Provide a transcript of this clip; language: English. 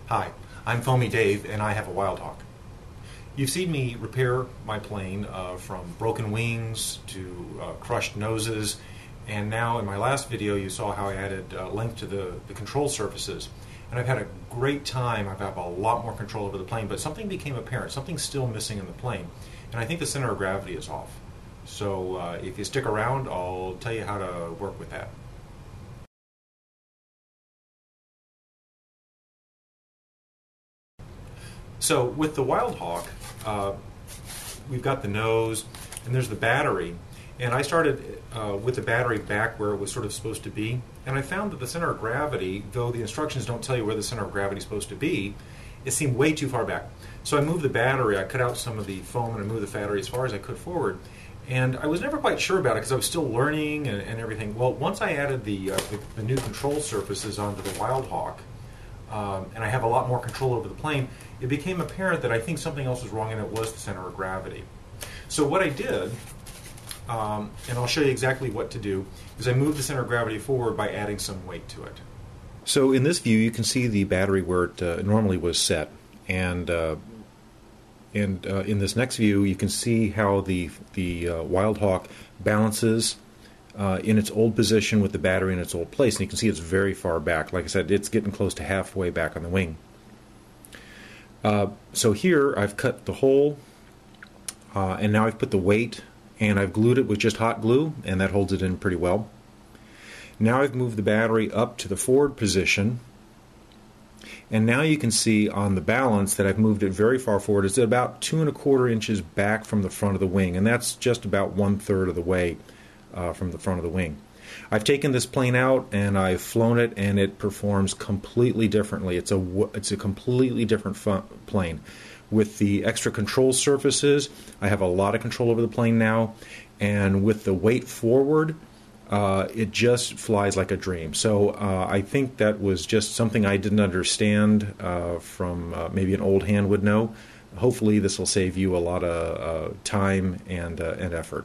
Hi, I'm Foamy Dave and I have a Wild Hawk. You've seen me repair my plane from broken wings to crushed noses, and now in my last video you saw how I added length to the control surfaces. And I've had a great time. I've had a lot more control over the plane, but something became apparent. Something's still missing in the plane, and I think the center of gravity is off. So if you stick around, I'll tell you how to work with that. So with the Wild Hawk, we've got the nose, and there's the battery. And I started with the battery back where it was sort of supposed to be. And I found that the center of gravity, though the instructions don't tell you where the center of gravity is supposed to be, it seemed way too far back. So I moved the battery, I cut out some of the foam, and I moved the battery as far as I could forward. And I was never quite sure about it because I was still learning and everything. Well, once I added the new control surfaces onto the Wild Hawk, and I have a lot more control over the plane, it became apparent that I think something else was wrong, and it was the center of gravity. So what I did, and I'll show you exactly what to do, is I moved the center of gravity forward by adding some weight to it. So in this view, you can see the battery where it normally was set, and in this next view, you can see how the Wild Hawk balances in its old position with the battery in its old place, and you can see it's very far back. Like I said, it's getting close to halfway back on the wing. So here I've cut the hole, and now I've put the weight, and I've glued it with just hot glue, and that holds it in pretty well. Now I've moved the battery up to the forward position, and now you can see on the balance that I've moved it very far forward. It's about 2 1/4 inches back from the front of the wing, and that's just about 1/3 of the way from the front of the wing. I've taken this plane out and I've flown it, and it performs completely differently. It's a completely different plane. With the extra control surfaces, I have a lot of control over the plane now, and with the weight forward, it just flies like a dream. So I think that was just something I didn't understand from maybe an old hand would know. Hopefully this will save you a lot of time and effort.